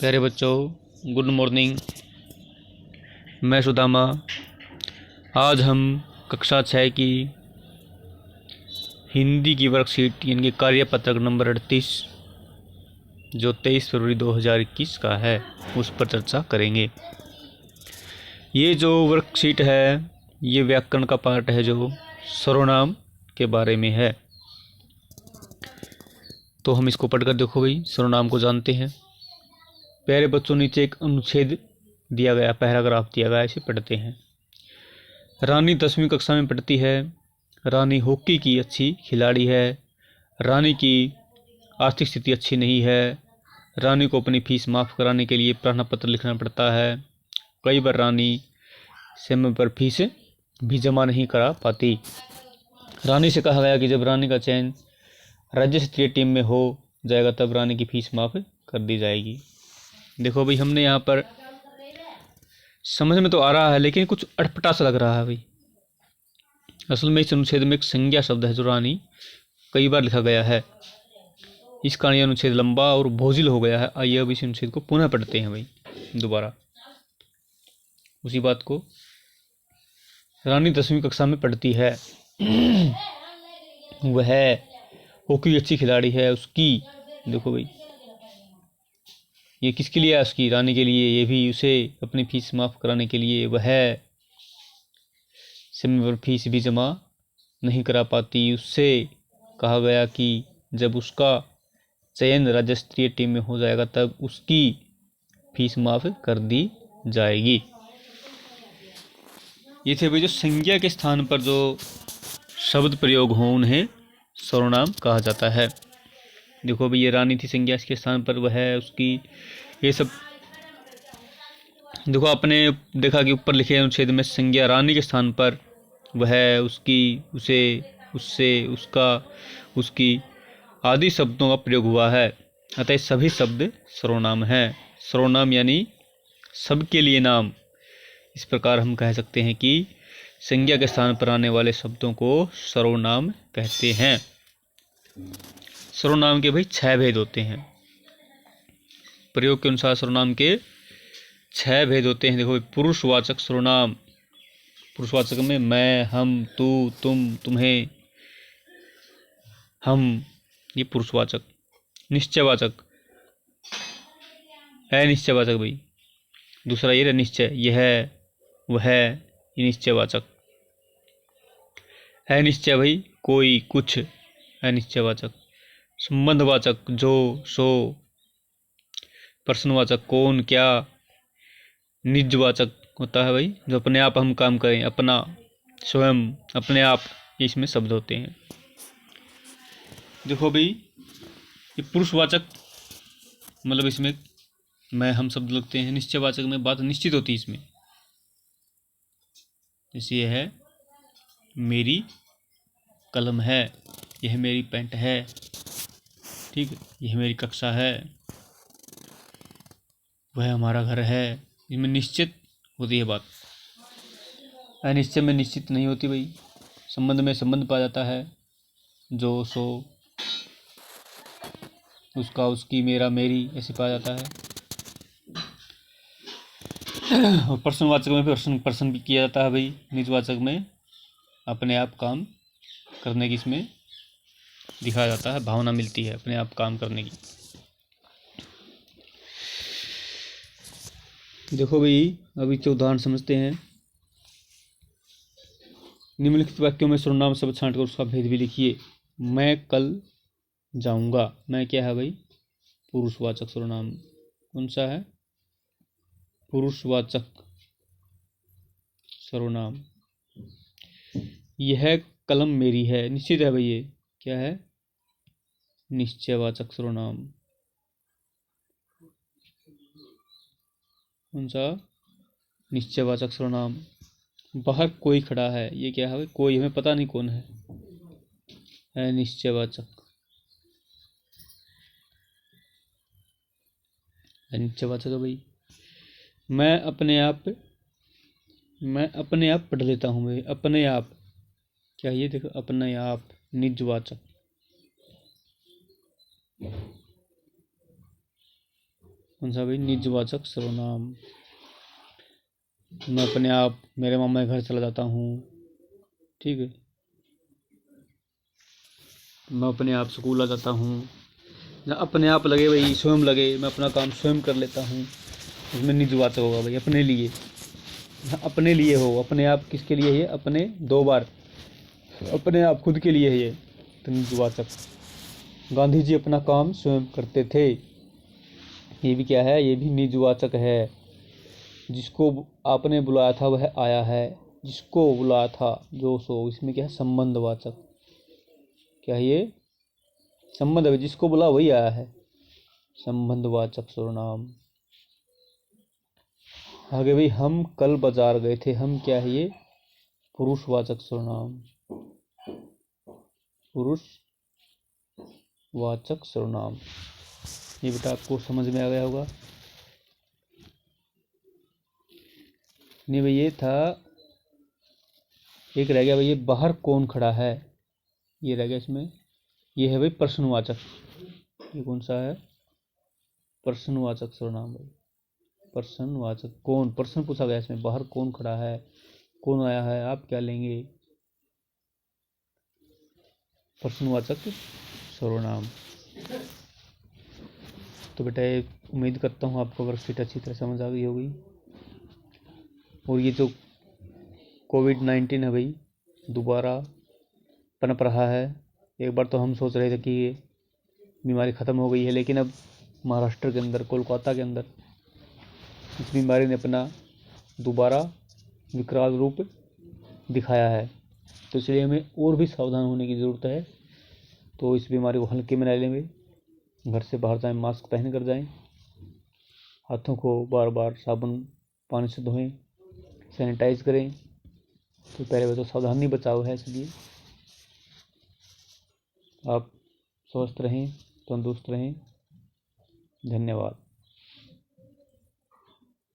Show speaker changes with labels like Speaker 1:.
Speaker 1: प्यारे बच्चों, good morning. मैं सुदामा। आज हम कक्षा 6 की हिंदी की वर्कशीट यानी कि कार्यपत्रक नंबर 38 जो 23 फरवरी 2021 का है उस पर चर्चा करेंगे। ये जो वर्कशीट है ये व्याकरण का पार्ट है जो सर्वनाम के बारे में है। तो हम इसको पढ़कर देखो भाई, सर्वनाम को जानते हैं। प्यारे बच्चों, नीचे एक अनुच्छेद दिया गया, पैराग्राफ दिया गया, इसे पढ़ते हैं। रानी 10वीं कक्षा में पढ़ती है। रानी हॉकी की अच्छी खिलाड़ी है। रानी की आर्थिक स्थिति अच्छी नहीं है। रानी को अपनी फीस माफ़ कराने के लिए प्रार्थना पत्र लिखना पड़ता है। कई बार रानी समय पर फीस भी जमा नहीं करा पाती। रानी से कहा गया कि जब रानी का चयन राज्य स्तरीय टीम में हो जाएगा तब रानी की फीस माफ़ कर दी जाएगी। देखो भाई, हमने यहाँ पर समझ में तो आ रहा है लेकिन कुछ अटपटा सा लग रहा है भाई। असल में इस अनुच्छेद में एक संज्ञा शब्द है जो रानी कई बार लिखा गया है। इस कारण यह अनुच्छेद लंबा और बोझिल हो गया है। आइए अब इस अनुच्छेद को पुनः पढ़ते हैं भाई दोबारा उसी बात को। रानी 10वीं कक्षा में पढ़ती है। वह हॉकी अच्छी खिलाड़ी है। उसकी, देखो भाई, ये किसके लिए है? उसकी, रानी के लिए। ये भी उसे अपनी फीस माफ़ कराने के लिए। वह समय पर फीस भी जमा नहीं करा पाती। उससे कहा गया कि जब उसका चयन राज्य स्तरीय टीम में हो जाएगा तब उसकी फीस माफ़ कर दी जाएगी। ये थे भाई जो संज्ञा के स्थान पर जो शब्द प्रयोग हों उन्हें सर्वनाम कहा जाता है। देखो भाई, ये रानी थी संज्ञा, इसके स्थान पर वह है, उसकी, ये सब देखो। आपने देखा कि ऊपर लिखे अनुच्छेद में संज्ञा रानी के स्थान पर वह, उसकी, उसे, उससे, उसका, उसकी आदि शब्दों का प्रयोग हुआ है। अतः सभी शब्द सर्वनाम हैं। सर्वनाम यानी सबके लिए नाम। इस प्रकार हम कह सकते हैं कि संज्ञा के स्थान पर आने वाले शब्दों को सर्वनाम कहते हैं। सर्वनाम के भाई 6 भेद होते हैं। प्रयोग के अनुसार सर्वनाम के 6 भेद होते हैं। देखो, पुरुषवाचक सर्वनाम। पुरुषवाचक में मैं, हम, तू, तुम, तुम्हें, हम, ये पुरुषवाचक। निश्चयवाचक, अनिश्चयवाचक भाई। दूसरा ये निश्चय, यह, वह, ये निश्चयवाचक। अनिश्चय भाई, कोई, कुछ, अनिश्चयवाचक। संबंधवाचक, जो, सो। प्रश्नवाचक, कौन, क्या। निजवाचक होता है भाई जो अपने आप हम काम करें, अपना, स्वयं, अपने आप, इसमें शब्द होते हैं। देखो भाई, ये पुरुषवाचक मतलब इसमें मैं, हम शब्द लगते हैं। निश्चयवाचक में बात निश्चित होती है इसमें। जैसे यह है मेरी कलम है, यह मेरी पेंट है, ठीक है, यह मेरी कक्षा है, वह हमारा घर है। इसमें निश्चित होती है बात। अनिश्चय में निश्चित नहीं होती भाई। संबंध में संबंध पाया जाता है, जो, सो, उसका, उसकी, मेरा, मेरी, ऐसे पाया जाता है। और प्रश्नवाचक में प्रश्न भी किया जाता है भाई। निजवाचक में अपने आप काम करने की इसमें दिखाया जाता है, भावना मिलती है अपने आप काम करने की। देखो भाई, अभी तो उदाहरण समझते हैं। निम्नलिखित वाक्यों में सर्वनाम शब्द छांटकर उसका भेद भी लिखिए। मैं कल जाऊंगा। मैं क्या है भाई? पुरुषवाचक सर्वनाम। कौन सा है? पुरुषवाचक सर्वनाम। यह कलम मेरी है, निश्चित है भाई। ये क्या है? निश्चयवाचक सर्वनाम। कौन सा? निश्चयवाचक सर्वनाम। बाहर कोई खड़ा है, ये क्या है भाई? कोई, हमें पता नहीं कौन है निश्चयवाचक। निश्चयवाचक है भाई। मैं अपने आप पढ़ लेता हूँ भाई। अपने आप, क्या ये देखो, अपने आप, निजवाचक। कौन सा भाई? निजवाचक सर्वनाम। मैं अपने आप मेरे मामा के घर चला जाता हूँ, ठीक है। मैं अपने आप स्कूल आ जाता हूँ। ना अपने आप लगे भाई, स्वयं लगे, मैं अपना काम स्वयं कर लेता हूँ, उसमें निजवाचक होगा भाई, अपने लिए। ना अपने लिए हो, अपने आप किसके लिए है? अपने, दो बार अपने आप, खुद के लिए है ये, तो निजवाचक। गांधी जी अपना काम स्वयं करते थे, ये भी क्या है? ये भी निजवाचक है। जिसको आपने बुलाया था वह आया है, जिसको बुलाया था जो सो, इसमें क्या है? संबंधवाचक। क्या है ये? संबंध है, जिसको बुला वही आया है, संबंधवाचक सर्वनाम। आगे भाई, हम कल बाजार गए थे, हम क्या है ये? पुरुषवाचक सर्वनाम, पुरुषवाचक सर्वनाम। ये बेटा आपको समझ में आ गया होगा। नहीं भाई, ये था, एक रह गया भाई, ये बाहर कौन खड़ा है, ये रह गया इसमें। ये है भाई प्रश्नवाचक। ये कौन सा है? प्रश्नवाचक सर्वनाम भाई। प्रश्नवाचक, कौन, प्रश्न पूछा गया इसमें, बाहर कौन खड़ा है, कौन आया है, आप क्या लेंगे, प्रश्नवाचक सर्वनाम। तो बेटा उम्मीद करता हूँ आपको वर्कशीट अच्छी तरह समझ आ गई होगी। और ये जो कोविड-19 है भाई, दोबारा पनप रहा है। एक बार तो हम सोच रहे थे कि ये बीमारी ख़त्म हो गई है, लेकिन अब महाराष्ट्र के अंदर, कोलकाता के अंदर इस बीमारी ने अपना दोबारा विकराल रूप दिखाया है। तो इसलिए हमें और भी सावधान होने की ज़रूरत है। तो इस बीमारी को हल्के में न लेंगे, घर से बाहर जाएं मास्क पहन कर जाएं, हाथों को बार बार साबुन पानी से धोएं, सैनिटाइज करें। तो पहले तो सावधानी बचाव है, इसलिए आप स्वस्थ रहें, तंदुरुस्त रहें। धन्यवाद।